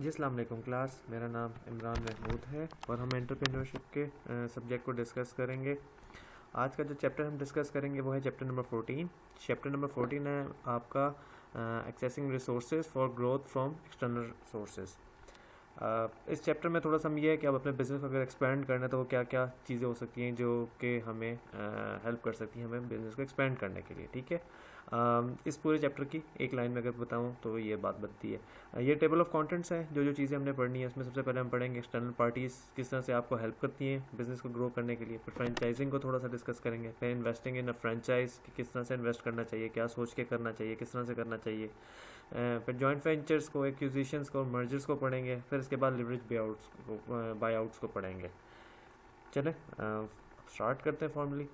जी अस्सलाम वालेकुम क्लास, मेरा नाम इमरान महमूद है और हम एंटरप्रेन्योरशिप के सब्जेक्ट को डिस्कस करेंगे। आज का जो चैप्टर हम डिस्कस करेंगे वो है चैप्टर नंबर 14। चैप्टर नंबर 14 है आपका accessing resources for growth from external sources. इस चैप्टर में थोड़ा सा हम ये है कि आप अपने बिज़नेस को अगर एक्सपेंड करना है तो वो क्या क्या चीज़ें हो सकती हैं जो कि हमें हेल्प कर सकती हैं हमें बिज़नेस को एक्सपेंड करने के लिए। ठीक है, इस पूरे चैप्टर की एक लाइन में अगर बताऊं तो ये बात बनती है। ये टेबल ऑफ कंटेंट्स है, जो जो चीज़ें हमने पढ़नी है उसमें सबसे पहले हम पढ़ेंगे एक्सटर्नल पार्टीज़ किस तरह से आपको हेल्प करती हैं बिज़नेस को ग्रो करने के लिए। फिर फ्रेंचाइजिंग को थोड़ा सा डिस्कस करेंगे। फिर इन्वेस्टिंग इन अ फ्रेंचाइज कि किस तरह से इन्वेस्ट करना चाहिए, क्या सोच के करना चाहिए, किस तरह से करना चाहिए। फिर जॉइंट वेंचर्स को, एक्विजिशंस को, मर्जर्स को पढ़ेंगे। फिर इसके बाद लिवरेज बाई आउट्स को पढ़ेंगे। चलें स्टार्ट करते हैं फॉर्मली।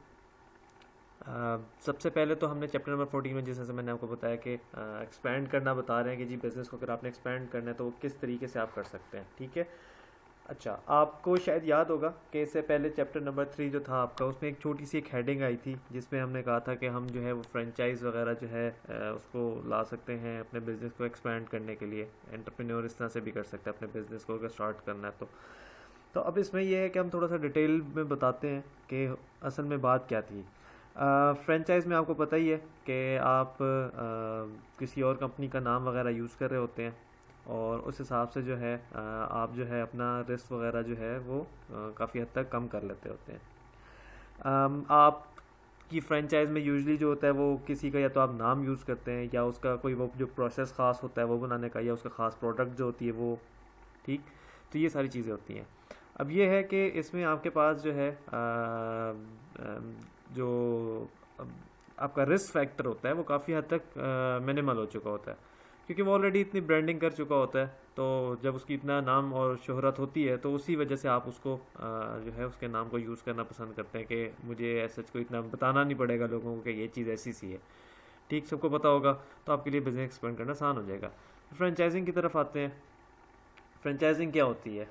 सबसे पहले तो हमने चैप्टर नंबर 14 में जैसे मैंने आपको बताया कि एक्सपेंड करना बता रहे हैं कि जी बिज़नेस को अगर आपने एक्सपेंड करना है तो वो किस तरीके से आप कर सकते हैं। ठीक है, अच्छा आपको शायद याद होगा कि इससे पहले चैप्टर नंबर 3 जो था आपका, उसमें एक छोटी सी एक हेडिंग आई थी जिसमें हमने कहा था कि हम जो है वो फ्रेंचाइज वगैरह जो है उसको ला सकते हैं अपने बिज़नेस को एक्सपेंड करने के लिए। एंटरप्रेन्योर इस तरह से भी कर सकते हैं अपने बिज़नेस को अगर स्टार्ट करना है तो अब इसमें यह है कि हम थोड़ा सा डिटेल में बताते हैं कि असल में बात क्या थी। फ्रेंचाइज़ में आपको पता ही है कि आप किसी और कंपनी का नाम वगैरह यूज़ कर रहे होते हैं और उस हिसाब से जो है आप जो है अपना रिस्क वगैरह जो है वो काफ़ी हद तक कम कर लेते होते हैं। आप की फ्रेंचाइज में यूजली जो होता है वो किसी का या तो आप नाम यूज़ करते हैं या उसका कोई वो जो प्रोसेस ख़ास होता है वो बनाने का, या उसका ख़ास प्रोडक्ट जो होती है वो। ठीक, तो ये सारी चीज़ें होती हैं। अब ये है कि इसमें आपके पास जो है जो आपका रिस्क फैक्टर होता है वो काफ़ी हद तक मिनिमल हो चुका होता है, क्योंकि वो ऑलरेडी इतनी ब्रांडिंग कर चुका होता है। तो जब उसकी इतना नाम और शोहरत होती है तो उसी वजह से आप उसको जो है उसके नाम को यूज़ करना पसंद करते हैं कि मुझे ऐसा को इतना बताना नहीं पड़ेगा लोगों को कि ये चीज़ ऐसी सी है। ठीक, सबको पता होगा तो आपके लिए बिजनेस एक्सपेंड करना आसान हो जाएगा। फ्रेंचाइजिंग की तरफ आते हैं। फ्रेंचाइजिंग क्या होती है?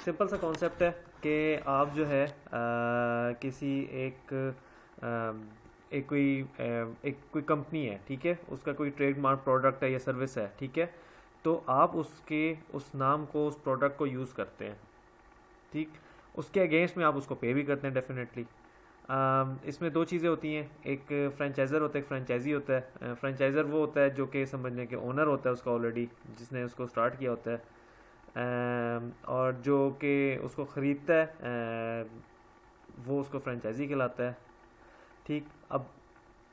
सिंपल सा कॉन्सेप्ट है कि आप जो है किसी एक कोई कंपनी है, ठीक है, उसका कोई ट्रेडमार्क प्रोडक्ट है या सर्विस है, ठीक है, तो आप उस नाम को, उस प्रोडक्ट को यूज़ करते हैं। ठीक, उसके अगेंस्ट में आप उसको पे भी करते हैं डेफिनेटली। इसमें दो चीज़ें होती हैं, एक फ्रेंचाइज़र होता है, एक फ्रेंचाइजी होता है। फ्रेंचाइज़र वो होता है जो कि समझने के ओनर होता है उसका ऑलरेडी, जिसने उसको स्टार्ट किया होता है, और जो कि उसको ख़रीदता है वो उसको फ्रेंचाइजी कहलाता है। ठीक, अब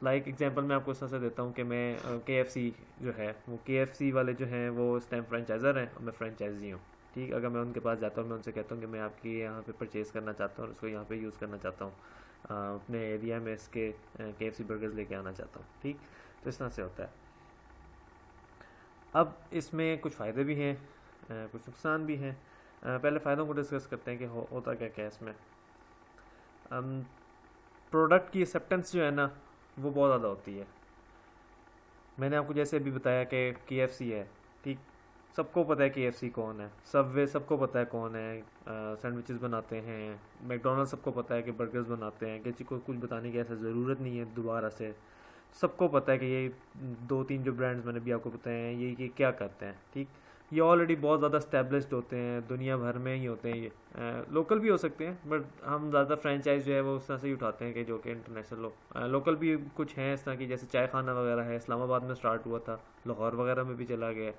लाइक एग्जांपल मैं आपको इस तरह से देता हूँ कि मैं KFC जो है वो KFC वाले जो हैं वो इस टाइम फ्रेंचाइज़र हैं और मैं फ्रेंचाइजी हूँ। ठीक, अगर मैं उनके पास जाता हूँ, मैं उनसे कहता हूँ कि मैं आपकी यहाँ पे परचेज़ करना चाहता हूँ और उसको यहाँ पे यूज़ करना चाहता हूँ, अपने एरिया में इसके KFC बर्गर्स लेके आना चाहता हूँ। ठीक, तो इस तरह से होता है। अब इसमें कुछ फ़ायदे भी हैं, कुछ नुकसान भी हैं। पहले फ़ायदों को डिस्कस करते हैं कि होता क्या क्या इसमें। प्रोडक्ट की एक्सेप्टेंस जो है ना वो बहुत ज़्यादा होती है। मैंने आपको जैसे अभी बताया कि KFC है, ठीक, सबको पता है KFC कौन है। सबवे सबको पता है कौन है, सैंडविचेस बनाते हैं। मैकडोनल्ड सबको पता है कि बर्गर्स बनाते हैं, किसी को कुछ बताने की ऐसा ज़रूरत नहीं है दोबारा से। सबको पता है कि ये दो तीन जो ब्रांड्स मैंने भी आपको बताए हैं ये क्या करते हैं। ठीक, ये ऑलरेडी बहुत ज़्यादा स्टैब्लिश्ड होते हैं, दुनिया भर में ही होते हैं। ये लोकल भी हो सकते हैं बट हम ज़्यादा फ्रेंचाइज जो है वो उस तरह से ही उठाते हैं कि जो कि इंटरनेशनल लोकल भी कुछ हैं इस तरह की, जैसे चाय खाना वगैरह है, इस्लामाबाद में स्टार्ट हुआ था, लाहौर वगैरह में भी चला गया।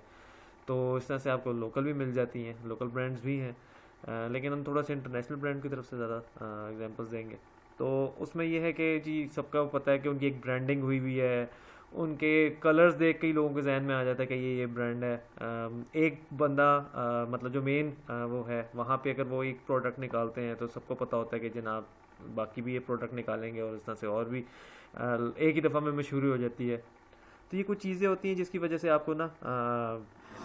तो इस तरह से आपको लोकल भी मिल जाती हैं, लोकल ब्रांड्स भी हैं। लेकिन हम थोड़ा सा इंटरनेशनल ब्रांड की तरफ से ज़्यादा एग्जांपल्स देंगे। तो उसमें यह है कि जी सबका पता है कि उनकी एक ब्रांडिंग हुई हुई है, उनके कलर्स देख के ही लोगों के जहन में आ जाता है कि ये ब्रांड है। एक बंदा मतलब जो मेन वो है वहाँ पे अगर वो एक प्रोडक्ट निकालते हैं तो सबको पता होता है कि जनाब बाकी भी ये प्रोडक्ट निकालेंगे और इस तरह से और भी एक ही दफ़ा में मशहूरी हो जाती है। तो ये कुछ चीज़ें होती हैं जिसकी वजह से आपको ना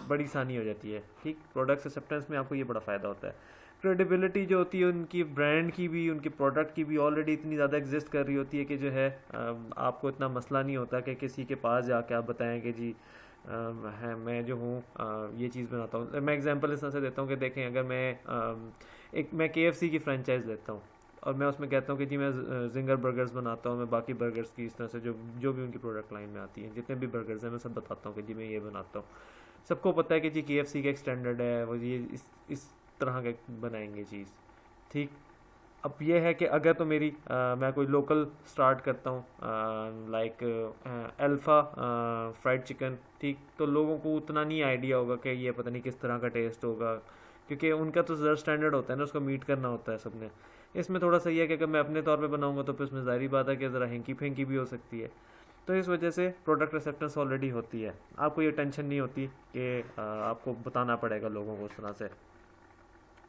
बड़ी आसानी हो जाती है। ठीक, प्रोडक्ट एक्सेप्टेंस में आपको ये बड़ा फ़ायदा होता है। क्रेडिबिलिटी जो होती है उनकी ब्रांड की भी, उनके प्रोडक्ट की भी ऑलरेडी इतनी ज़्यादा एग्जिस्ट कर रही होती है कि जो है आपको इतना मसला नहीं होता कि किसी के पास जाके आप बताएं कि जी है मैं जो हूँ ये चीज़ बनाता हूँ। मैं एग्जांपल इस तरह से देता हूँ कि देखें, अगर मैं KFC की फ्रेंचाइज लेता हूँ और मैं उसमें कहता हूँ कि जी मैं जिंगर बर्गर्स बनाता हूँ, मैं बाकी बर्गर्स की इस तरह से जो जो भी उनकी प्रोडक्ट लाइन में आती हैं जितने भी बर्गर्स हैं मैं सब बताता हूँ कि जी मैं ये बनाता हूँ। सबको पता है कि जी KFC का एक स्टैंडर्ड है, वो ये इस तरह का बनाएंगे चीज़, ठीक। अब ये है कि अगर तो मैं कोई लोकल स्टार्ट करता हूँ लाइक अल्फ़ा फ्राइड चिकन, ठीक, तो लोगों को उतना नहीं आइडिया होगा कि ये पता नहीं किस तरह का टेस्ट होगा, क्योंकि उनका तो ज़रा स्टैंडर्ड होता है ना, उसको मीट करना होता है सबने। इसमें थोड़ा सा ये है कि अगर मैं अपने तौर पे बनाऊंगा तो फिर इसमें ज़ाहिर बात है कि ज़रा हेंकी फेंकी भी हो सकती है। तो इस वजह से प्रोडक्ट एक्सेप्टेंस ऑलरेडी होती है, आपको ये टेंशन नहीं होती कि आपको बताना पड़ेगा लोगों को उस तरह से।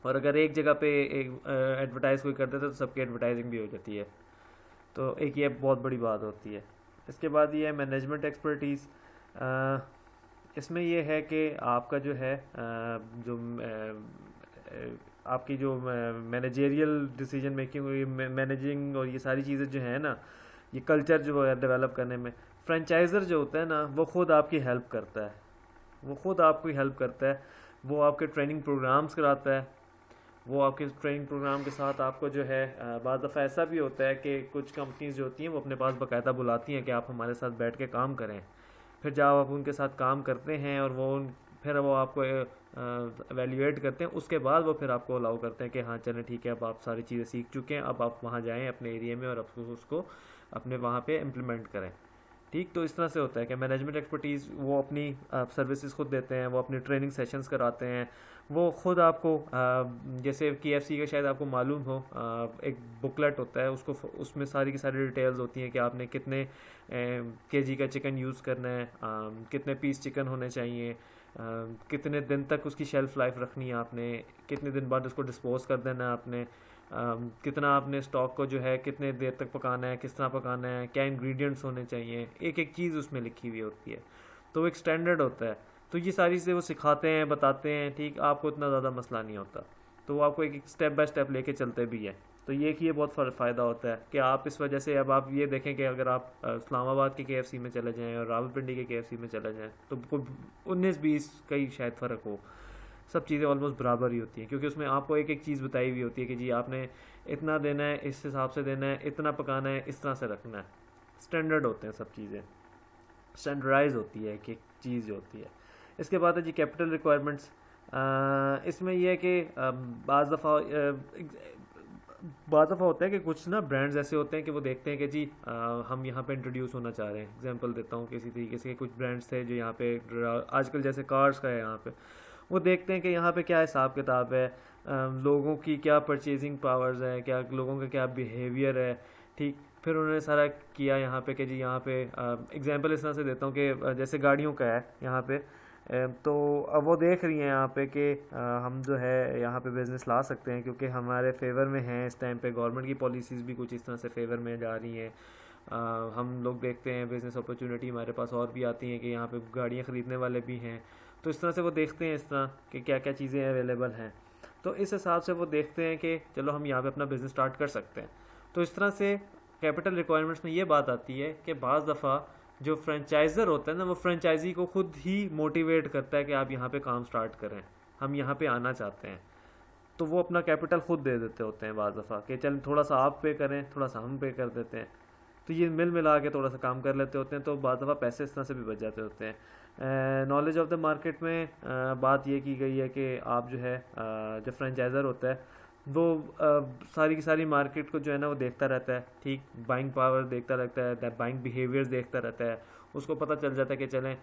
और अगर एक जगह पे एक एडवर्टाइज़ कोई कर देता है तो सबकी एडवर्टाइजिंग भी हो जाती है, तो एक ये बहुत बड़ी बात होती है। इसके बाद ये है मैनेजमेंट एक्सपर्टीज़। इसमें ये है कि आपका जो है जो आपकी जो मैनेजेरियल डिसीजन मेकिंग, मैनेजिंग और ये सारी चीज़ें जो है ना, ये कल्चर जो है डेवलप करने में, फ्रेंचाइज़र जो होता है ना वो ख़ुद आपकी हेल्प करता है, वो ख़ुद आपकी हेल्प करता है। वो आपके ट्रेनिंग प्रोग्राम्स कराता है, वो आपके ट्रेनिंग प्रोग्राम के साथ आपको जो है बाद दफ़ा ऐसा भी होता है कि कुछ कंपनीज जो होती हैं वो अपने पास बाकायदा बुलाती हैं कि आप हमारे साथ बैठ के काम करें। फिर जब आप उनके साथ काम करते हैं और फिर वो आपको एवेल्यूएट करते हैं, उसके बाद वो फिर आपको अलाउ करते हैं कि हाँ चलें ठीक है, अब आप सारी चीज़ें सीख चुके हैं, अब आप वहाँ जाएँ अपने एरिया में और अब उसको अपने वहाँ पे इम्प्लीमेंट करें, ठीक। तो इस तरह से होता है कि मैनेजमेंट एक्सपर्टीज़ वो अपनी सर्विसेज खुद देते हैं, वो अपनी ट्रेनिंग सेशंस कराते हैं, वो खुद आपको जैसे KFC का शायद आपको मालूम हो, एक बुकलेट होता है, उसमें सारी की सारी डिटेल्स होती हैं कि आपने कितने kg का चिकन यूज़ करना है, कितने पीस चिकन होने चाहिए, कितने दिन तक उसकी शेल्फ़ लाइफ रखनी है आपने, कितने दिन बाद उसको डिस्पोज कर देना है आपने, कितना आपने स्टॉक को जो है कितने देर तक पकाना है, किस तरह पकाना है, क्या इंग्रेडिएंट्स होने चाहिए, एक एक चीज़ उसमें लिखी हुई होती है। तो एक स्टैंडर्ड होता है, तो ये सारी चीज़ें वो सिखाते हैं, बताते हैं, ठीक। आपको इतना ज़्यादा मसला नहीं होता, तो वो आपको एक स्टेप बाय स्टेप लेके चलते भी है। तो ये बहुत फ़ायदा होता है कि आप इस वजह से अब आप ये देखें कि अगर आप इस्लामाबाद के KFC में चले जाएँ और रावलपिंडी के KFC में चले जाएँ तो कोई 19-20 का ही शायद फ़र्क हो, सब चीज़ें ऑलमोस्ट बराबर ही होती हैं, क्योंकि उसमें आपको एक एक चीज़ बताई हुई होती है कि जी आपने इतना देना है, इस हिसाब से देना है, इतना पकाना है, इस तरह से रखना है। स्टैंडर्ड होते हैं सब चीज़ें, स्टैंडर्डाइज होती है एक चीज़ जो होती है। इसके बाद है जी कैपिटल रिक्वायरमेंट्स। इसमें यह है कि बाज़ दफ़ा होता है कि कुछ ना ब्रांड्स ऐसे होते हैं कि वो देखते हैं कि जी हम यहाँ पे इंट्रोड्यूस होना चाह रहे हैं। एग्जांपल देता हूँ, किसी तरीके से कुछ ब्रांड्स थे जो यहाँ पे आजकल जैसे कार्स का है, यहाँ पे वो देखते हैं कि यहाँ पे क्या हिसाब किताब है, लोगों की क्या परचेजिंग पावर्स है, क्या लोगों का क्या बिहेवियर है, ठीक। फिर उन्होंने सारा किया यहाँ पे कि जी यहाँ पे एग्जांपल इस तरह से देता हूँ कि जैसे गाड़ियों का है यहाँ पे, तो अब वो देख रही हैं यहाँ पे कि हम जो है यहाँ पे बिज़नेस ला सकते हैं क्योंकि हमारे फेवर में हैं इस टाइम पे, गवर्नमेंट की पॉलिसीज़ भी कुछ इस तरह से फेवर में जा रही हैं। हम लोग देखते हैं बिज़नेस अपॉर्चुनिटी हमारे पास और भी आती हैं कि यहाँ पे गाड़ियाँ ख़रीदने वाले भी हैं, तो इस तरह से वो देखते हैं इस तरह कि क्या क्या चीज़ें अवेलेबल हैं, तो इस हिसाब से वो देखते हैं कि चलो हम यहाँ पे अपना बिज़नेस स्टार्ट कर सकते हैं। तो इस तरह से कैपिटल रिक्वायरमेंट्स में ये बात आती है कि बाज़ दफ़ा जो फ्रेंचाइज़र होता है ना, वो फ्रेंचाइजी को खुद ही मोटिवेट करता है कि आप यहाँ पे काम स्टार्ट करें, हम यहाँ पे आना चाहते हैं, तो वो अपना कैपिटल खुद दे देते होते हैं बाज़ दफ़ा कि चल थोड़ा सा आप पे करें, थोड़ा सा हम पे कर देते हैं, तो ये मिला के थोड़ा सा काम कर लेते होते हैं, तो बाज़ दफ़ा पैसे इस तरह से भी बच जाते होते हैं। नॉलेज ऑफ द मार्केट में बात ये की गई है कि आप जो है जो फ्रेंचाइज़र होता है वो सारी की सारी मार्केट को जो है ना वो देखता रहता है, ठीक। बाइंग पावर देखता रहता है, बाइंग बिहेवियर्स देखता रहता है, उसको पता चल जाता है कि चलें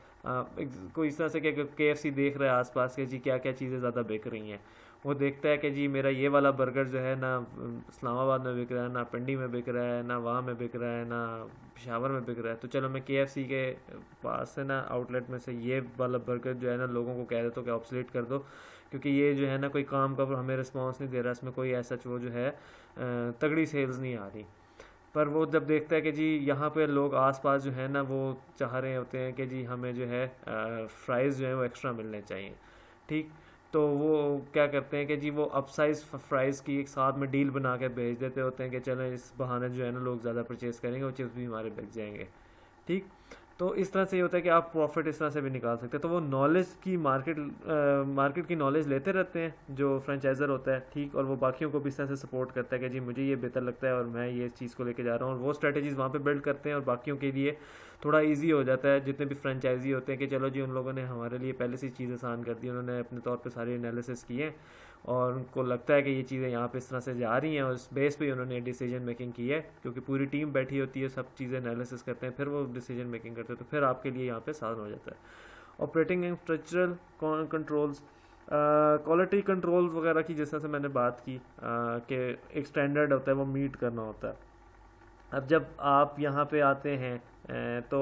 कोई इस तरह से कि KFC देख रहा है आसपास के जी क्या क्या चीज़ें ज़्यादा बिक रही हैं, वो देखता है कि जी मेरा ये वाला बर्गर जो है ना इस्लामाबाद में बिक रहा है, ना पिंडी में बिक रहा है, ना वहाँ में बिक रहा है, ना पेशावर में बिक रहा है, तो चलो मैं KFC के पास से ना आउटलेट में से ये वाला बर्गर जो है ना लोगों को कह देता हूँ कि ऑब्सोलीट कर दो, क्योंकि ये जो है ना कोई काम का हमें रिस्पांस नहीं दे रहा, इसमें कोई ऐसा वो जो है तगड़ी सेल्स नहीं आ रही। पर वो जब देखता है कि जी यहाँ पे लोग आसपास जो है ना वो चाह रहे होते हैं कि जी हमें जो है फ्राइज़ जो है वो एक्स्ट्रा मिलने चाहिए, ठीक, तो वो क्या करते हैं कि जी वो अपसाइज फ्राइज़ की एक साथ में डील बना के भेज देते होते हैं कि चलें इस बहाने जो है ना लोग ज़्यादा परचेज़ करेंगे और चिप्स भी हमारे बिक जाएंगे, ठीक। तो इस तरह से ये होता है कि आप प्रॉफिट इस तरह से भी निकाल सकते हैं। तो वो नॉलेज की मार्केट की नॉलेज लेते रहते हैं जो फ्रेंचाइज़र होता है, ठीक, और वो बाकियों को भी इस तरह से सपोर्ट करता है कि जी मुझे ये बेहतर लगता है और मैं ये चीज़ को लेके जा रहा हूँ, और वो स्ट्रेटजीज़ वहाँ पे बिल्ड करते हैं और बाकियों के लिए थोड़ा इजी हो जाता है जितने भी फ्रेंचाइजी होते हैं कि चलो जी उन लोगों ने हमारे लिए पहले से चीज़ आसान कर दी, उन्होंने अपने तौर पे सारी एनालिसिस किए और उनको लगता है कि ये चीज़ें यहाँ पे इस तरह से जा रही हैं और उस बेस पे ही उन्होंने डिसीजन मेकिंग की है, क्योंकि पूरी टीम बैठी होती है, सब चीज़ें एनालिसिस करते हैं, फिर वो डिसीजन मेकिंग करते हैं, तो फिर आपके लिए यहाँ पे आसान हो जाता है। Operating and structural controls, quality control वगैरह की जिस तरह से मैंने बात की कि एक स्टैंडर्ड होता है वो मीट करना होता है। अब जब आप यहाँ पे आते हैं तो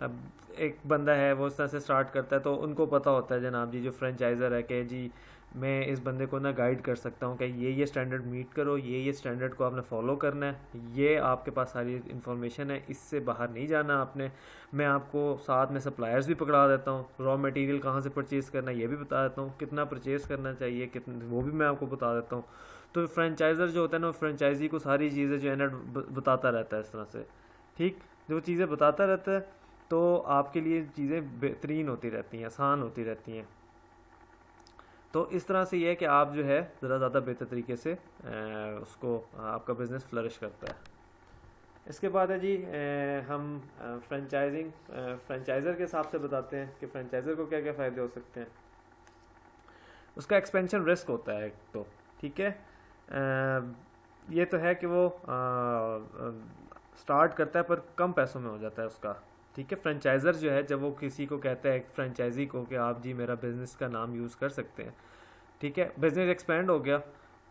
अब एक बंदा है वो इस तरह से स्टार्ट करता है, तो उनको पता होता है जनाब जी जो फ्रेंचाइज़र है कि जी मैं इस बंदे को ना गाइड कर सकता हूँ कि ये स्टैंडर्ड मीट करो, ये स्टैंडर्ड को आपने फॉलो करना है, ये आपके पास सारी इन्फॉर्मेशन है, इससे बाहर नहीं जाना आपने। मैं आपको साथ में सप्लायर्स भी पकड़ा देता हूँ, रॉ मटेरियल कहाँ से परचेज़ करना है ये भी बता देता हूँ, कितना परचेज़ करना चाहिए कितना वो भी मैं आपको बता देता हूँ। तो फ्रेंचाइज़र जो होता है ना, फ्रेंचाइजी को सारी चीज़ें जो है ना बताता रहता है इस तरह से, ठीक। जो चीज़ें बताता रहता है तो आपके लिए चीज़ें बेहतरीन होती रहती हैं, आसान होती रहती हैं। तो इस तरह से ये है कि आप जो है ज़रा ज़्यादा बेहतर तरीके से उसको आपका बिज़नेस फ्लरिश करता है। इसके बाद है जी हम फ्रेंचाइज़र के हिसाब से बताते हैं कि फ्रेंचाइज़र को क्या क्या फ़ायदे हो सकते हैं। उसका एक्सपेंशन रिस्क होता है एक तो, ठीक है। ये तो है कि वो स्टार्ट करता है पर कम पैसों में हो जाता है उसका, ठीक है। फ्रेंचाइज़र जो है जब वो किसी को कहता है फ्रेंचाइजी को कि आप जी मेरा बिज़नेस का नाम यूज़ कर सकते हैं, ठीक है, बिज़नेस एक्सपेंड हो गया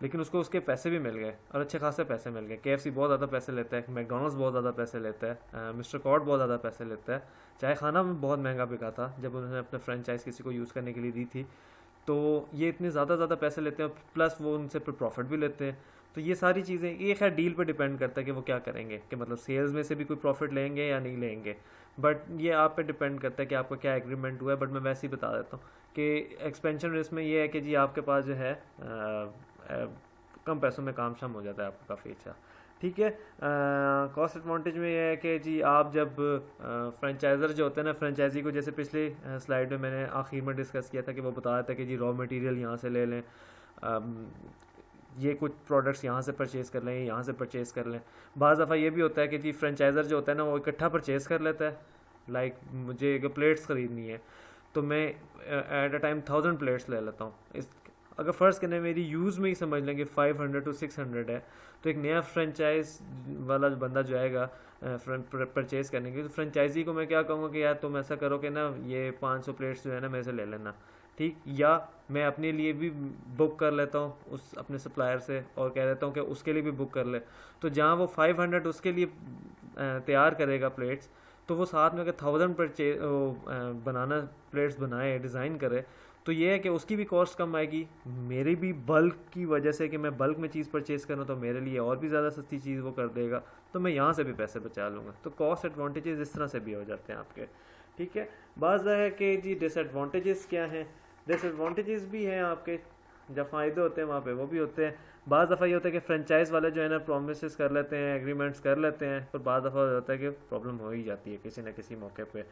लेकिन उसको उसके पैसे भी मिल गए और अच्छे खासे पैसे मिल गए। KFC बहुत ज़्यादा पैसे लेता है, मैकडोनल्ड्स बहुत ज़्यादा पैसे लेता है, मिस्टर कॉर्ड बहुत ज़्यादा पैसे लेता है, चाय खाना में बहुत महंगा बिका था जब उन्होंने अपने फ्रेंचाइज किसी को यूज़ करने के लिए दी थी। तो ये इतने ज़्यादा पैसे लेते हैं प्लस वो उनसे प्रॉफिट भी लेते हैं। तो ये सारी चीज़ें, ये खैर डील पे डिपेंड करता है कि वो क्या करेंगे, कि मतलब सेल्स में से भी कोई प्रॉफिट लेंगे या नहीं लेंगे, बट ये आप पे डिपेंड करता है कि आपका क्या एग्रीमेंट हुआ है। बट मैं वैसे ही बता देता हूँ कि एक्सपेंशन रिस्क में ये है कि जी आपके पास जो है कम पैसों में काम शाम हो जाता है आपका काफ़ी अच्छा, ठीक है। कॉस्ट एडवांटेज में ये है कि जी आप जब फ्रेंचाइज़र जो होते हैं ना, फ्रेंचाइजी को जैसे पिछले स्लाइड में मैंने आखिर में डिस्कस किया था कि वो बताया था कि जी रॉ मटेरियल यहाँ से ले लें, ये कुछ प्रोडक्ट्स यहाँ से परचेज़ कर लें, यहाँ से परचेज़ कर लें। बाज़ दफ़ा ये भी होता है कि जी फ्रेंचाइज़र जो होता है ना वो इकट्ठा परचेज़ कर लेता है। लाइक मुझे अगर प्लेट्स ख़रीदनी है तो मैं एट अ टाइम 1000 प्लेट्स ले लेता हूँ। इस अगर फ़र्ज़ करने मेरी यूज़ में ही समझ लेंगे 500 to 600 है, तो एक नया फ्रेंचाइज वाला बंदा जो आएगा परचेज़ करने के लिए, तो फ्रेंचाइजी को मैं क्या कहूँगा कि यार तुम ऐसा करो कि ना ये 500 प्लेट्स जो है ना मेरे से ले लेना, ठीक। या मैं अपने लिए भी बुक कर लेता हूँ उस अपने सप्लायर से और कह देता हूँ कि उसके लिए भी बुक कर ले। तो जहाँ वो 500 उसके लिए तैयार करेगा प्लेट्स, तो वो साथ में अगर 1000 परचेज बनाना प्लेट्स बनाए, डिज़ाइन करे, तो ये है कि उसकी भी कॉस्ट कम आएगी, मेरी भी बल्क की वजह से कि मैं बल्क में चीज़ परचेज़ करूँ तो मेरे लिए और भी ज़्यादा सस्ती चीज़ वो कर देगा, तो मैं यहाँ से भी पैसे बचा लूँगा। तो कॉस्ट एडवांटेजेस इस तरह से भी हो जाते हैं आपके, ठीक है। बाज़ है कि जी डिसएडवांटेजेस क्या हैं, डिसएडवांटेजेस भी हैं आपके, जब फ़ायदे होते हैं वहाँ पे वो भी होते हैं। बाज़ दफ़ा ये होता है कि फ्रेंचाइज़ वाले जो है ना प्रोमिस कर लेते हैं, एग्रीमेंट्स कर लेते हैं, पर बाज़ दफ़ा होता है कि प्रॉब्लम हो ही जाती है किसी न किसी मौके पे।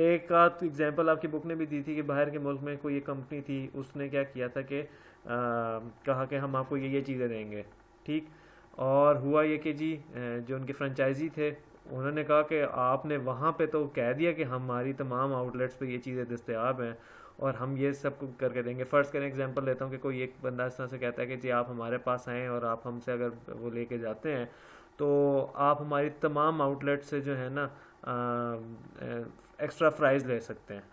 एक आध एग्जांपल आपकी बुक ने भी दी थी कि बाहर के मुल्क में कोई एक कंपनी थी, उसने क्या किया था कि कहा कि हम आपको ये चीज़ें देंगे, ठीक। और हुआ ये कि जी जो उनके फ्रेंचाइजी थे उन्होंने कहा कि आपने वहाँ पे तो कह दिया कि हमारी तमाम आउटलेट्स पे ये चीज़ें दस्तयाब हैं और हम ये सब करके देंगे। फ़र्ज़ करें एग्जांपल लेता हूँ कि कोई एक बंदा इस तरह से कहता है कि जी आप हमारे पास आएँ और आप हमसे अगर वो लेके जाते हैं तो आप हमारी तमाम आउटलेट से जो है ना एक्स्ट्रा फ्राइज़ ले सकते हैं।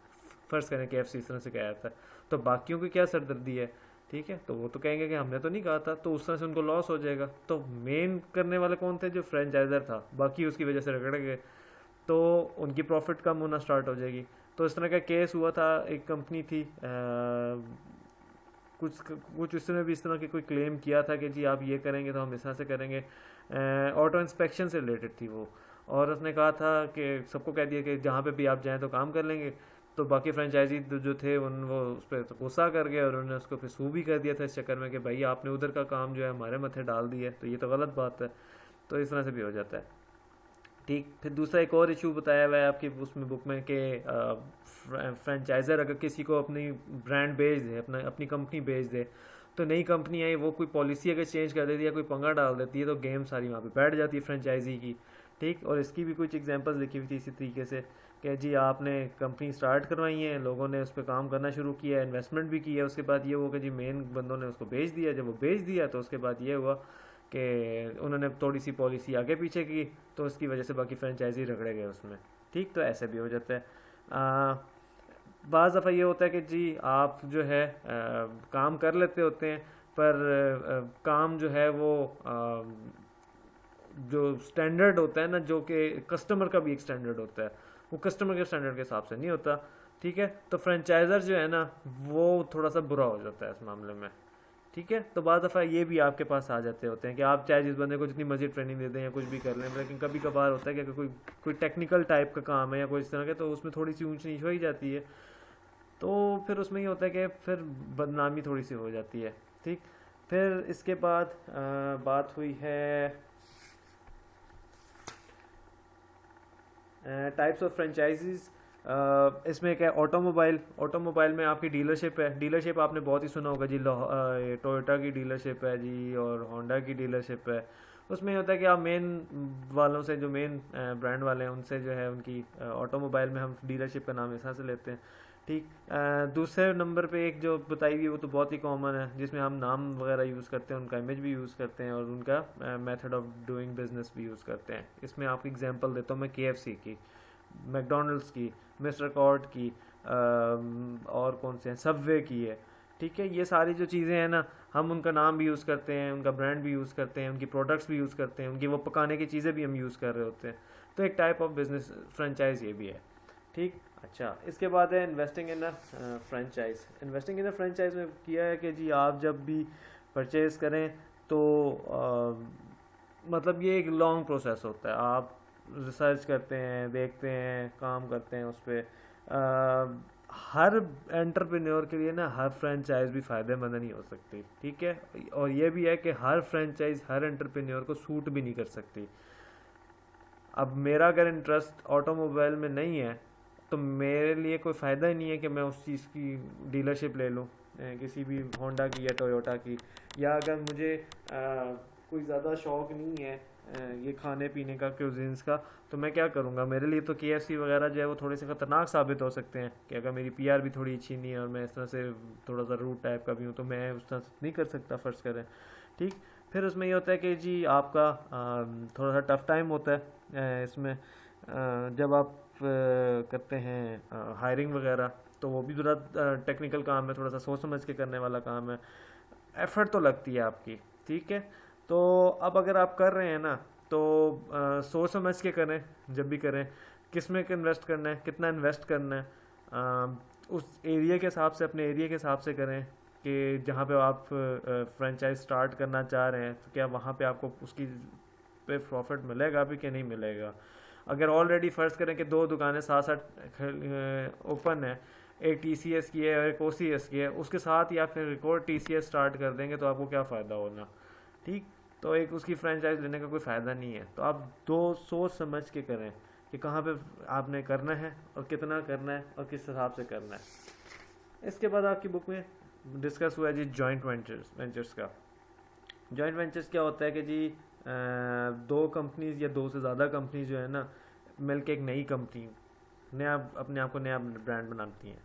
फ़र्ज़ करें KFC इस तरह से कह जाता है, तो बाकियों की क्या सरदर्दी है, ठीक है। तो वो तो कहेंगे कि हमने तो नहीं कहा था, तो उस तरह से उनको लॉस हो जाएगा। तो मेन करने वाले कौन थे, जो फ्रेंचाइज़र था, बाकी उसकी वजह से रगड़ गए, तो उनकी प्रॉफिट कम होना स्टार्ट हो जाएगी। तो इस तरह का केस हुआ था, एक कंपनी थी कुछ उसने भी इस तरह की कोई क्लेम किया था कि जी आप ये करेंगे तो हम इस तरह से करेंगे, ऑटो इंस्पेक्शन से रिलेटेड थी वो, और उसने कहा था कि सबको कह दिया कि जहाँ पे भी आप जाएं तो काम कर लेंगे। तो बाकी फ्रेंचाइजी जो थे वो उस पर तो गुस्सा कर गए और उन्होंने उसको फिर सू भी कर दिया था इस चक्कर में कि भाई आपने उधर का काम जो है हमारे मत्थे डाल दिया, तो ये तो गलत बात है। तो इस तरह से भी हो जाता है, ठीक। फिर दूसरा एक और इशू बताया हुआ है आपकी उसमें बुक में कि फ्रेंचाइज़र अगर किसी को अपनी ब्रांड बेच दे, अपनी कंपनी बेच दे, तो नई कंपनी आई वो कोई पॉलिसी अगर चेंज कर देती है या कोई पंगा डाल देती है तो गेम सारी वहाँ पे बैठ जाती है फ्रेंचाइजी की, ठीक। और इसकी भी कुछ एग्जांपल्स लिखी हुई थी इसी तरीके से कि जी आपने कंपनी स्टार्ट करवाई है, लोगों ने उस पर काम करना शुरू किया, इन्वेस्टमेंट भी किया, उसके बाद ये हुआ कि जी मेन बंदों ने उसको बेच दिया। जब वो बेच दिया तो उसके बाद ये हुआ कि उन्होंने थोड़ी सी पॉलिसी आगे पीछे की, तो उसकी वजह से बाकी फ्रेंचाइजी रगड़े गए उसमें। ठीक, तो ऐसे भी हो जाता है। बाज़ दफ़ा ये होता है कि जी आप जो है काम कर लेते होते हैं, पर काम जो है वो जो स्टैंडर्ड होता है ना, जो कि कस्टमर का भी एक स्टैंडर्ड होता है, वो कस्टमर के स्टैंडर्ड के हिसाब से नहीं होता। ठीक है, तो फ्रेंचाइजर जो है ना वो थोड़ा सा बुरा हो जाता है इस मामले में। ठीक है, तो बाद दफ़ा ये भी आपके पास आ जाते होते हैं कि आप चाहे जिस बंदे को जितनी मर्जी ट्रेनिंग दे दें या कुछ भी कर लें, लेकिन कभी कभार होता है कि अगर कोई टेक्निकल टाइप का काम है या कोई इस तरह का, तो उसमें थोड़ी सी ऊंच नीच हो ही जाती है। तो फिर उसमें ये होता है कि फिर बदनामी थोड़ी सी हो जाती है। ठीक, फिर इसके बाद बात हुई है टाइप्स ऑफ फ्रेंचाइजीज। इसमें क्या है, ऑटोमोबाइल में आपकी डीलरशिप है। डीलरशिप आपने बहुत ही सुना होगा जी, टोयोटा की डीलरशिप है जी और होंडा की डीलरशिप है। उसमें ये होता है कि आप मेन वालों से, जो मेन ब्रांड वाले हैं, उनसे जो है उनकी ऑटोमोबाइल में हम डीलरशिप का नाम इस तरह से लेते हैं। ठीक। दूसरे नंबर पे एक जो बताई हुई वो तो बहुत ही कॉमन है, जिसमें हम नाम वगैरह यूज़ करते हैं, उनका इमेज भी यूज़ करते हैं और उनका मेथड ऑफ डूइंग बिजनेस भी यूज़ करते हैं। इसमें आपको एग्जांपल देता हूँ मैं, KFC की, मैकडोनल्ड्स की, मिस्टर कॉर्ड की, और कौन से हैं, सबवे की है। ठीक है, ये सारी जो चीज़ें हैं ना, हम उनका नाम भी यूज़ करते हैं, उनका ब्रांड भी यूज़ करते हैं, उनकी प्रोडक्ट्स भी यूज़ करते हैं, उनकी वो पकाने की चीज़ें भी हम यूज़ कर रहे होते हैं। तो एक टाइप ऑफ बिजनेस फ्रेंचाइज ये भी है। ठीक। अच्छा, इसके बाद है investing in a franchise. Investing in a franchise में किया है कि जी आप जब भी परचेज़ करें तो मतलब ये एक लॉन्ग प्रोसेस होता है। आप रिसर्च करते हैं, देखते हैं, काम करते हैं उस पर। हर एंटरप्रेन्योर के लिए ना हर फ्रेंचाइज भी फ़ायदेमंद नहीं हो सकती। ठीक है, और ये भी है कि हर फ्रेंचाइज हर एंटरप्रेन्योर को सूट भी नहीं कर सकती। अब मेरा अगर इंटरेस्ट ऑटोमोबाइल में नहीं है तो मेरे लिए कोई फ़ायदा ही नहीं है कि मैं उस चीज़ की डीलरशिप ले लूँ, किसी भी होंडा की या टोयोटा की। या अगर मुझे कोई ज़्यादा शौक़ नहीं है ये खाने पीने का, क्यूजीन्स का, तो मैं क्या करूँगा? मेरे लिए तो KFC वगैरह जो है वो थोड़े से ख़तरनाक साबित हो सकते हैं कि अगर मेरी PR भी थोड़ी अच्छी नहीं है और मैं इस तरह से थोड़ा सा रूट टाइप का भी हूँ, तो मैं उस तरह से नहीं कर सकता, फ़र्ज़ करें। ठीक। फिर उसमें ये होता है कि जी आपका थोड़ा सा टफ़ टाइम होता है इसमें, जब आप करते हैं हायरिंग वगैरह, तो वो भी थोड़ा टेक्निकल काम है, थोड़ा सा सोच समझ के करने वाला काम है, एफर्ट तो लगती है आपकी। ठीक है, तो अब अगर आप कर रहे हैं ना, तो सोच समझ के करें जब भी करें, किस में इन्वेस्ट करना है, कितना इन्वेस्ट करना है, उस एरिया के हिसाब से, अपने एरिया के हिसाब से करें कि जहाँ पे आप फ्रेंचाइज स्टार्ट करना चाह रहे हैं, तो क्या वहाँ पे आपको उसकी पे प्रॉफिट मिलेगा भी कि नहीं मिलेगा। अगर ऑलरेडी फ़र्ज़ करें कि 2 दुकानें साथ साथ ओपन है, एक TCS की है और एक OCS की है, उसके साथ ही आप फिर एक और TCS स्टार्ट कर देंगे तो आपको क्या फ़ायदा होना। ठीक, तो एक उसकी फ्रेंचाइज लेने का कोई फ़ायदा नहीं है। तो आप दो सोच समझ के करें कि कहाँ पे आपने करना है और कितना करना है और किस हिसाब से करना है। इसके बाद आपकी बुक में डिस्कस हुआ है जी जॉइंट वेंचर्स का। जॉइंट वेंचर्स क्या होता है कि जी 2 कंपनीज या 2 से ज़्यादा कंपनी जो है ना मिल के एक नई कंपनी, नया अपने आप को नया ब्रांड बनाती हैं।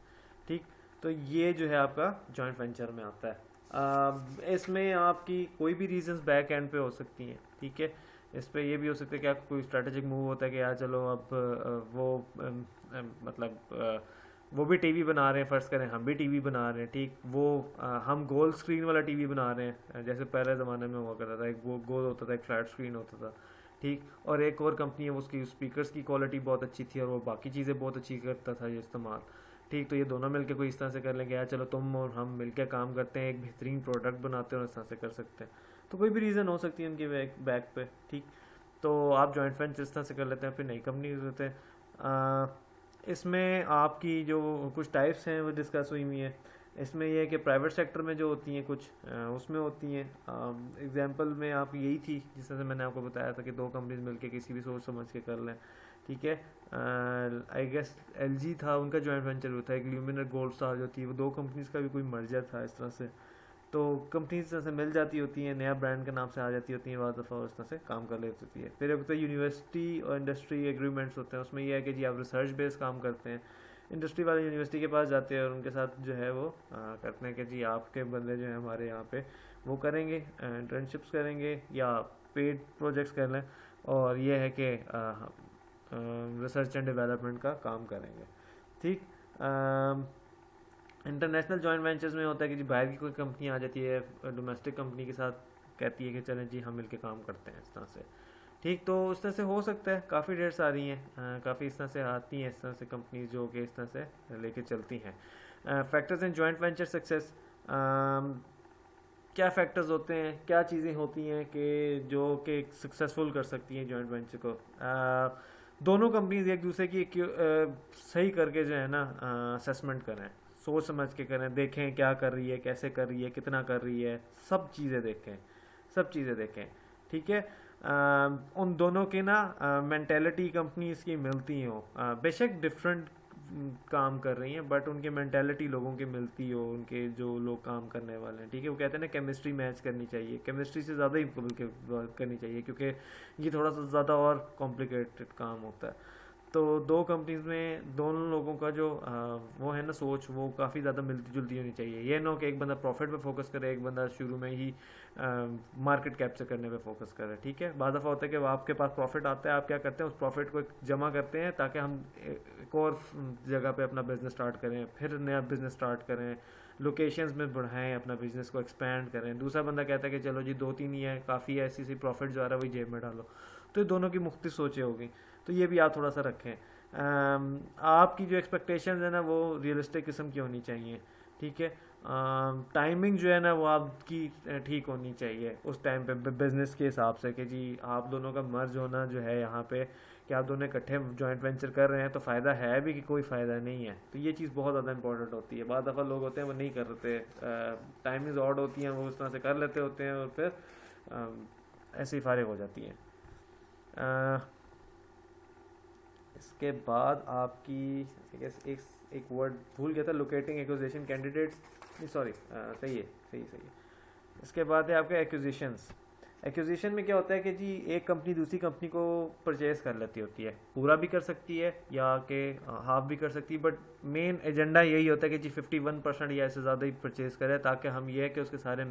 ठीक, तो ये जो है आपका जॉइंट वेंचर में आता है। इसमें आपकी कोई भी रीजंस बैक एंड पे हो सकती हैं। ठीक है, इस पे ये भी हो सकता है कि आप कोई स्ट्रेटेजिक मूव होता है कि यार चलो अब मतलब वो भी टीवी बना रहे हैं, फ़र्ज़ करें हम भी टीवी बना रहे हैं। ठीक, वो हम गोल स्क्रीन वाला टीवी बना रहे हैं, जैसे पहले ज़माने में हुआ करता था, एक वो गोल होता था, एक फ्लैट स्क्रीन होता था। ठीक, और एक और कंपनी है, उसकी स्पीकर्स की क्वालिटी बहुत अच्छी थी और वो बाकी चीज़ें बहुत अच्छी करता था ये इस्तेमाल। ठीक, तो ये दोनों मिलके कोई इस तरह से कर लेंगे, यार चलो तुम और हम मिलकर काम करते हैं, एक बेहतरीन प्रोडक्ट बनाते हैं और इस तरह से कर सकते हैं। तो कोई भी रीज़न हो सकती है उनकी बैक पे। ठीक, तो आप जॉइंट वेंचर इस तरह से कर लेते हैं, फिर नई कंपनी होते हैं। इसमें आपकी जो कुछ टाइप्स हैं वो डिस्कस हुई हुई हैं। इसमें यह है कि प्राइवेट सेक्टर में जो होती हैं कुछ उसमें होती हैं, एग्जांपल में आप यही थी जिस तरह से मैंने आपको बताया था कि 2 कंपनीज मिलके किसी भी सोच समझ के कर लें। ठीक है, आई गेस LG था, उनका जॉइंट वेंचर होता है, एक ल्यूमिनर गोल्ड स्टार जो थी, वो 2 कंपनीज का भी कोई मर्जर था इस तरह से। तो कंपनीज इस तरह से मिल जाती होती हैं, नया ब्रांड के नाम से आ जाती होती हैं, बाद दफ़ा उस तरह से काम कर लेती होती है। फिर एक होता है यूनिवर्सिटी और इंडस्ट्री एग्रीमेंट्स होते हैं, उसमें यह है कि जी आप रिसर्च बेस काम करते हैं, इंडस्ट्री वाले यूनिवर्सिटी के पास जाते हैं और उनके साथ जो है वो करते हैं कि जी आपके बंदे जो हैं हमारे यहाँ पे वो करेंगे, इंटर्नशिप्स करेंगे या पेड प्रोजेक्ट्स कर लें, और ये है कि रिसर्च एंड डेवलपमेंट का काम करेंगे। ठीक, इंटरनेशनल जॉइंट वेंचर्स में होता है कि जी बाहर की कोई कंपनी आ जाती है डोमेस्टिक कंपनी के साथ, कहती है कि चलें जी हम मिलके काम करते हैं इस तरह से। ठीक, तो इस तरह से हो सकता है, काफ़ी ढेर सारी हैं, काफ़ी इस तरह से आती हैं इस तरह से कंपनीज जो कि इस तरह से लेके चलती हैं। Factors in joint venture success, क्या फैक्टर्स होते हैं, क्या चीज़ें होती हैं कि जो कि सक्सेसफुल कर सकती हैं जॉइंट वेंचर को। दोनों कंपनीज एक दूसरे की सही करके जो है ना असेसमेंट करें, सोच समझ के करें, देखें क्या कर रही है, कैसे कर रही है, कितना कर रही है, सब चीज़ें देखें, सब चीज़ें देखें। ठीक है, उन दोनों के ना मेंटेलिटी कंपनीज की मिलती हो, बेशक डिफरेंट काम कर रही हैं बट उनकी मेंटेलिटी लोगों की मिलती हो, उनके जो लोग काम करने वाले हैं। ठीक है, वो कहते हैं ना केमिस्ट्री मैच करनी चाहिए, केमिस्ट्री से ज़्यादा ही बल्कि करनी चाहिए, क्योंकि ये थोड़ा सा ज़्यादा और कॉम्प्लिकेटेड काम होता है। तो दो कंपनीज में दोनों लोगों का जो वो है ना सोच, वो काफ़ी ज़्यादा मिलती जुलती होनी चाहिए। ये ना हो कि एक बंदा प्रॉफिट पे फोकस करे, एक बंदा शुरू में ही मार्केट कैप्चर करने पे फोकस करे। ठीक है, बाद दफ़ा होता है कि आपके पास प्रॉफिट आता है, आप क्या करते हैं उस प्रॉफिट को जमा करते हैं ताकि हम एक और जगह पे अपना बिजनेस स्टार्ट करें, फिर नया बिजनेस स्टार्ट करें, लोकेशंस में बढ़ाएं, अपना बिजनेस को एक्सपैंड करें। दूसरा बंदा कहता है कि चलो जी 2-3 ही है काफ़ी है, ऐसी सी प्रॉफिट जो आ रहा है वही जेब में डालो। तो ये दोनों की मुख्तलिफ सोचें होगी, तो ये भी आप थोड़ा सा रखें। आपकी जो एक्सपेक्टेशंस है ना वो रियलिस्टिक किस्म की होनी चाहिए। ठीक है, टाइमिंग जो है ना वो आपकी ठीक होनी चाहिए उस टाइम पे बिजनेस के हिसाब से, कि जी आप दोनों का मर्ज होना जो है यहाँ पे कि आप दोनों इकट्ठे जॉइंट वेंचर कर रहे हैं तो फ़ायदा है भी कि कोई फ़ायदा नहीं है। तो ये चीज़ बहुत ज़्यादा इंपॉर्टेंट होती है। बाद दफ़ा लोग होते हैं वो नहीं कर रहे, टाइमिंग ऑड होती हैं, वो उस तरह से कर लेते होते हैं और फिर ऐसे ही फारिग हो जाती हैं। इसके बाद आपकी एक वर्ड भूल गया था, लोकेटिंग एक्विजिशन कैंडिडेट्स, नहीं सॉरी, सही है, सही है। इसके बाद है आपके एक्विजिशंस। एक्विजिशन में क्या होता है कि जी एक कंपनी दूसरी कंपनी को परचेज कर लेती होती है, पूरा भी कर सकती है या कि हाफ भी कर सकती है, बट मेन एजेंडा यही होता है कि जी 51% या इससे ज़्यादा ही परचेज करे, ताकि हम ये है कि उसके सारे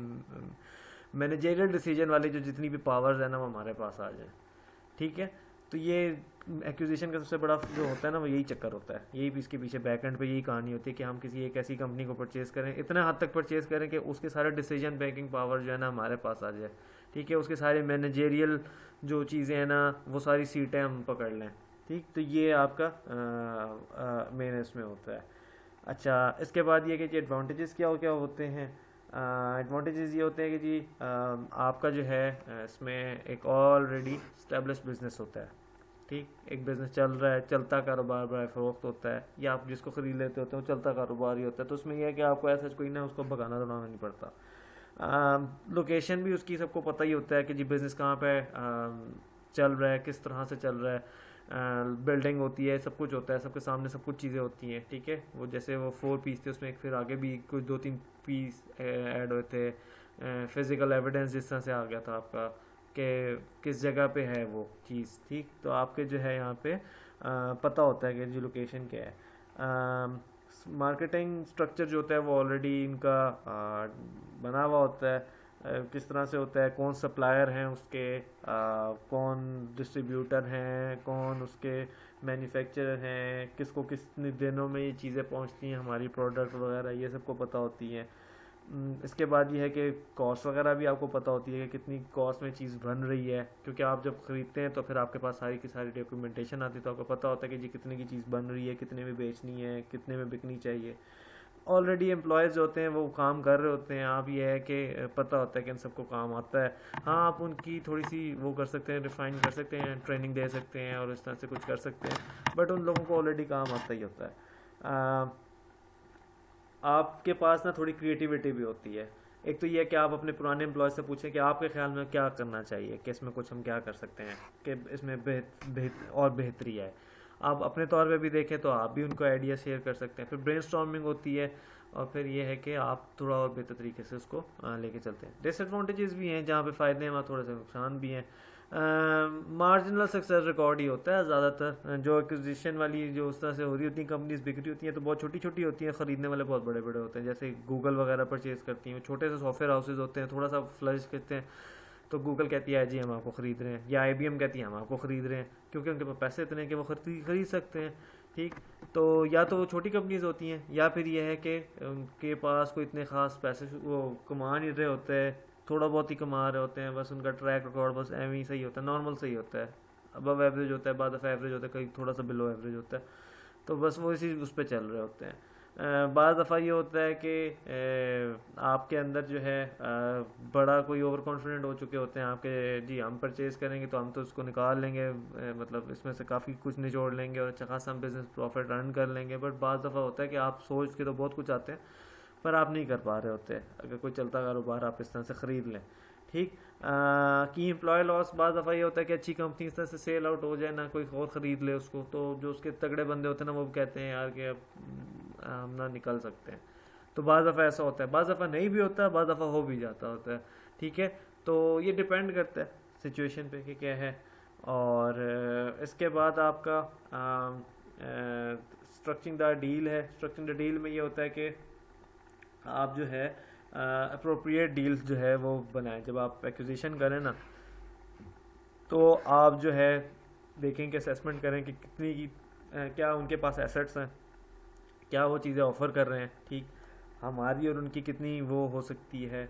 मैनेजरियल डिसीजन वाली जो जितनी भी पावर्स है ना वो हमारे पास आ जाए। ठीक है, तो ये एक्विजिशन का सबसे बड़ा जो होता है ना वो यही चक्कर होता है, यही भी इसके पीछे बैक एंड पे यही कहानी होती है कि हम किसी एक ऐसी कंपनी को परचेज़ करें, इतना हद तक परचेज़ करें कि उसके सारे डिसीजन मेकिंग पावर जो है ना हमारे पास आ जाए। ठीक है, उसके सारे मैनेजेरियल जो चीज़ें हैं ना वो सारी सीटें हम पकड़ लें। ठीक, तो ये आपका मेन इसमें होता है। अच्छा, इसके बाद ये कि जी एडवांटेजेस क्या होते हैं। एडवांटेजेस ये होते हैं कि जी आपका जो है इसमें एक ऑलरेडी इस्टेब्लिश बिजनेस होता है। ठीक, एक बिज़नेस चल रहा है, चलता कारोबार बड़ा फरोख्त होता है, या आप जिसको ख़रीद लेते होते हैं वो चलता कारोबार ही होता है। तो उसमें यह है कि आपको ऐसा कोई ना उसको भगाना दौड़ाना नहीं पड़ता। लोकेशन भी उसकी सबको पता ही होता है कि जी बिज़नेस कहाँ पे चल रहा है, किस तरह से चल रहा है, बिल्डिंग होती है, सब कुछ होता है, सबके सामने सब कुछ चीज़ें होती हैं। ठीक है, वो जैसे वो 4 पीस थे उसमें फिर आगे भी कुछ 2-3 पीस ऐड हुए थे। फिज़िकल एविडेंस जिस तरह से आ गया था आपका कि किस जगह पे है वो चीज़। ठीक, तो आपके जो है यहाँ पे पता होता है कि जी लोकेशन क्या है। मार्केटिंग स्ट्रक्चर जो होता है वो ऑलरेडी इनका बना हुआ होता है, किस तरह से होता है, कौन सप्लायर हैं उसके, कौन डिस्ट्रीब्यूटर हैं, कौन उसके मैन्युफैक्चरर हैं, किसको कितने दिनों में ये चीज़ें पहुंचती हैं हमारी प्रोडक्ट वगैरह, ये सबको पता होती है। इसके बाद ये है कि कॉस्ट वगैरह भी आपको पता होती है कि कितनी कॉस्ट में चीज़ बन रही है, क्योंकि आप जब ख़रीदते हैं तो फिर आपके पास सारी की सारी डॉक्यूमेंटेशन आती है, तो आपको पता होता है कि जी कितने की चीज़ बन रही है, कितने में बेचनी है, कितने में बिकनी चाहिए। ऑलरेडी एम्प्लॉयज़ जो होते हैं वो काम कर रहे होते हैं, आप ये है कि पता होता है कि इन सबको काम आता है। हाँ, आप उनकी थोड़ी सी वो कर सकते हैं, रिफाइन कर सकते हैं, ट्रेनिंग दे सकते हैं और इस तरह से कुछ कर सकते हैं, बट उन लोगों को ऑलरेडी काम आता ही होता है। आपके पास ना थोड़ी क्रिएटिविटी भी होती है। एक तो ये है कि आप अपने पुराने एम्प्लॉय से पूछें कि आपके ख्याल में क्या करना चाहिए, कि इसमें कुछ हम क्या कर सकते हैं कि इसमें और बेहतरी है। आप अपने तौर पे भी देखें तो आप भी उनको आइडिया शेयर कर सकते हैं। फिर ब्रेनस्टॉर्मिंग होती है और फिर ये है कि आप थोड़ा और बेहतर तरीके से उसको लेके चलते हैं। डिसएडवांटेजेस भी हैं, जहाँ पे फ़ायदे हैं वहाँ थोड़े से नुकसान भी हैं। मार्जिनल सक्सेस रिकॉर्ड ही होता है ज़्यादातर, जो एक्विजिशन वाली जो उस तरह से हो रही होती हैं कंपनीज बिक रही होती हैं तो बहुत छोटी छोटी होती हैं, ख़रीदने वाले बहुत बड़े बड़े होते हैं, जैसे गूगल वगैरह परचेज़ करती हैं, छोटे से सॉफ्टवेयर हाउसेज होते हैं, थोड़ा सा फ्लरिश करते हैं तो गूगल कहती है जी हम आपको ख़रीद रहे हैं, या IBM कहती है हम आपको ख़रीद रहे हैं, क्योंकि उनके पास पैसे इतने हैं कि वो खरीद सकते हैं। ठीक, तो या तो वो छोटी कंपनीज होती हैं या फिर ये है कि उनके पास कोई इतने ख़ास पैसे वो कमा नहीं रहे होते हैं, थोड़ा बहुत ही कमा रहे होते हैं, बस उनका ट्रैक रिकॉर्ड बस एवं ही सही होता है, नॉर्मल सही होता है, अबव एवरेज होता है, बाद ऑफ एवरेज होता है, कहीं थोड़ा सा बिलो एवरेज होता है, तो बस वो इसी उस पर चल रहे होते हैं। बाज़ दफ़ा ये होता है कि आपके अंदर जो है बड़ा कोई ओवर कॉन्फिडेंट हो चुके होते हैं आपके, जी हम परचेज़ करेंगे तो हम तो उसको निकाल लेंगे, मतलब इसमें से काफ़ी कुछ निचोड़ लेंगे और अच्छा खासा हम बिज़नेस प्रॉफिट रन कर लेंगे। बट बाज़ दफ़ा होता है कि आप सोच के तो बहुत कुछ आते हैं पर आप नहीं कर पा रहे होते, अगर कोई चलता कारोबार आप इस तरह से ख़रीद लें। ठीक, की एम्प्लॉय लॉस बाज़ दफ़ा ये होता है कि अच्छी कंपनी इस तरह से सेल आउट हो जाए ना, कोई और ख़रीद ले उसको, तो जो उसके तगड़े बंदे होते हैं ना वो कहते हैं यार कि अब हम ना निकल सकते हैं, तो बाज़ दफ़ा ऐसा होता है, बाज़ दफ़ा नहीं भी होता है, बाज़ दफ़ा हो भी जाता होता है। ठीक है, तो ये डिपेंड करता है सिचुएशन पे कि क्या है। और इसके बाद आपका स्ट्रक्चरिंग द डील है। स्ट्रक्चरिंग द डील में ये होता है कि आप जो है अप्रोप्रिएट डील्स जो है वो बनाएं। जब आप एक्विजिशन करें ना तो आप जो है देखें कि असेसमेंट करें कि कितनी की क्या उनके पास एसेट्स हैं, क्या वो चीज़ें ऑफ़र कर रहे हैं, ठीक, हमारी और उनकी कितनी वो हो सकती है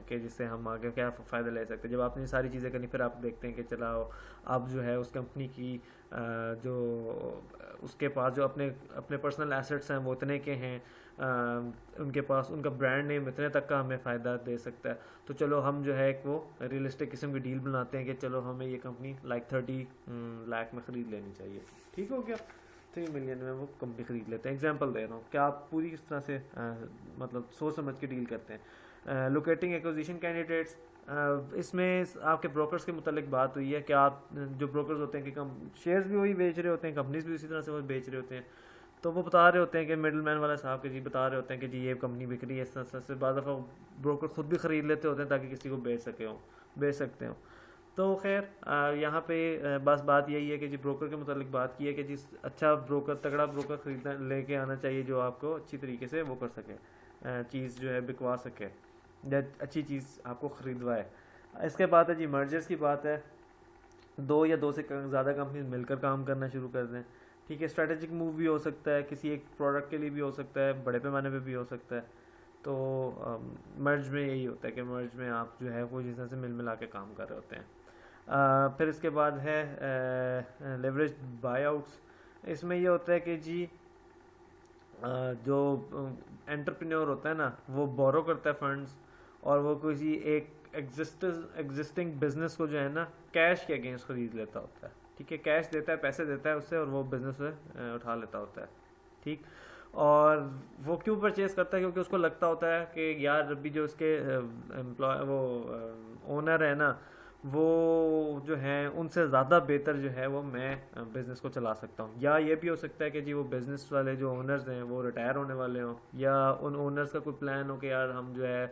कि जिससे हम आगे क्या फ़ायदा ले सकते हैं। जब आपने सारी चीज़ें करनी फिर आप देखते हैं कि चलाओ आप जो है उस कंपनी की जो उसके पास जो अपने अपने पर्सनल एसेट्स हैं वो इतने के हैं, उनके पास उनका ब्रांड नेम इतने तक का हमें फ़ायदा दे सकता है, तो चलो हम जो है एक वो रियलिस्टिक किस्म की डील बनाते हैं कि चलो हमें ये कंपनी लाइक 30 लाख में ख़रीद लेनी चाहिए। ठीक हो गया, 3 मिलियन में वो कंपनी ख़रीद लेते हैं। एग्जांपल दे रहा हूँ कि आप पूरी किस तरह से मतलब सोच समझ के डील करते हैं। लोकेटिंग एक्विजिशन कैंडिडेट्स, इसमें आपके ब्रोकर्स के मुतालिक बात हुई है कि आप जो ब्रोकर्स होते हैं कि कम शेयर्स भी वही बेच रहे होते हैं, कंपनीज भी उसी तरह से वो बेच रहे होते हैं, तो वो बता रहे होते हैं कि मिडल मैन वाला साहब के जी बता रहे होते हैं कि जी ये कंपनी बिक रही है, इस तरह से बाद दफ़ा ब्रोकर खुद भी ख़रीद लेते होते हैं ताकि किसी को बेच सकते हो। तो खैर यहाँ पे बस बात यही है कि जी ब्रोकर के मुतालिक बात की है कि जिस अच्छा ब्रोकर तगड़ा ब्रोकर ख़रीदना लेके आना चाहिए जो आपको अच्छी तरीके से वो कर सके, चीज़ जो है बिकवा सके या अच्छी चीज़ आपको ख़रीदवाए। इसके बाद है जी मर्जर्स की बात है, 2 या 2 से ज़्यादा कंपनी मिलकर काम करना शुरू कर दें। ठीक है, स्ट्रैटेजिक मूव भी हो सकता है, किसी एक प्रोडक्ट के लिए भी हो सकता है, बड़े पैमाने पे भी हो सकता है। तो मर्ज में यही होता है कि मर्ज में आप जो है वो जिस तरह से मिल मिला के काम कर रहे होते हैं। फिर इसके बाद है लेवरेज बायआउट्स। इसमें ये होता है कि जी जो एंटरप्रेन्योर होता है ना वो बोरो करता है फंड्स और वो किसी एक एग्जिस्टिंग बिजनेस को जो है ना कैश के अगेंस्ट खरीद लेता होता है। ठीक है, कैश देता है, पैसे देता है उससे और वो बिजनेस से उठा लेता होता है। ठीक, और वो क्यों परचेज करता है, क्योंकि उसको लगता होता है कि यार अभी जो उसके एम्प्लॉय वो ओनर है ना वो जो है उनसे ज़्यादा बेहतर जो है वो मैं बिज़नेस को चला सकता हूँ। या ये भी हो सकता है कि जी वो बिज़नेस वाले जो ओनर्स हैं वो रिटायर होने वाले हों, या उन ओनर्स का कोई प्लान हो कि यार हम जो है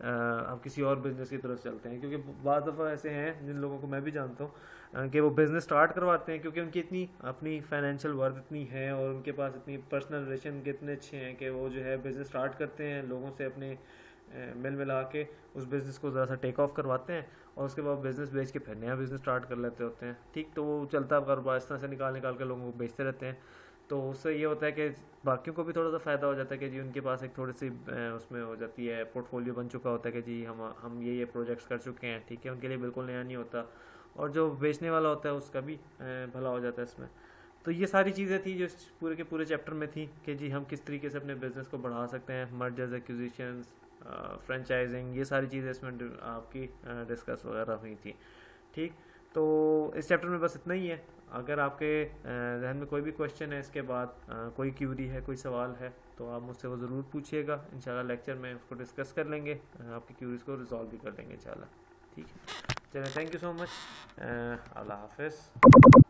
हम किसी और बिज़नेस की तरफ चलते हैं। क्योंकि बाद दफ़ा ऐसे हैं जिन लोगों को मैं भी जानता हूँ कि वो बिज़नेस स्टार्ट करवाते हैं क्योंकि उनकी इतनी अपनी फाइनेंशियल वर्थ इतनी है और उनके पास इतनी पर्सनल रिलेशन कितने अच्छे हैं कि वो जो है बिज़नेस स्टार्ट करते हैं, लोगों से अपने मिल मिला के उस बिज़नेस को ज़रा सा टेक ऑफ करवाते हैं और उसके बाद बिज़नेस बेच के फिर नया बिज़नेस स्टार्ट कर लेते होते हैं। ठीक, तो वो चलता कारोबार इस तरह से निकाल के लोगों को बेचते रहते हैं। तो उससे ये होता है कि बाकियों को भी थोड़ा सा फ़ायदा हो जाता है कि जी उनके पास एक थोड़ी सी उसमें हो जाती है, पोर्टफोलियो बन चुका होता है कि जी हम ये प्रोजेक्ट्स कर चुके हैं। ठीक है, उनके लिए बिल्कुल नया नहीं होता और जो बेचने वाला होता है उसका भी भला हो जाता है इसमें। तो ये सारी चीज़ें थी जो पूरे के पूरे चैप्टर में थी कि जी हम किस तरीके से अपने बिज़नेस को बढ़ा सकते हैं, मर्जर्स, एक्विजिशंस, फ्रेंचाइजिंग, ये सारी चीज़ें इसमें आपकी डिस्कस वगैरह हुई थी। ठीक, तो इस चैप्टर में बस इतना ही है। अगर आपके जहन में कोई भी क्वेश्चन है इसके बाद, कोई क्यूरी है, कोई सवाल है, तो आप मुझसे वो ज़रूर पूछिएगा। इंशाल्लाह लेक्चर में उसको डिस्कस कर लेंगे, आपकी क्यूरीज को रिजॉल्व भी कर लेंगे इंशाल्लाह। ठीक है, चलिए, थैंक यू सो मच, अल्लाह हाफ़िज़।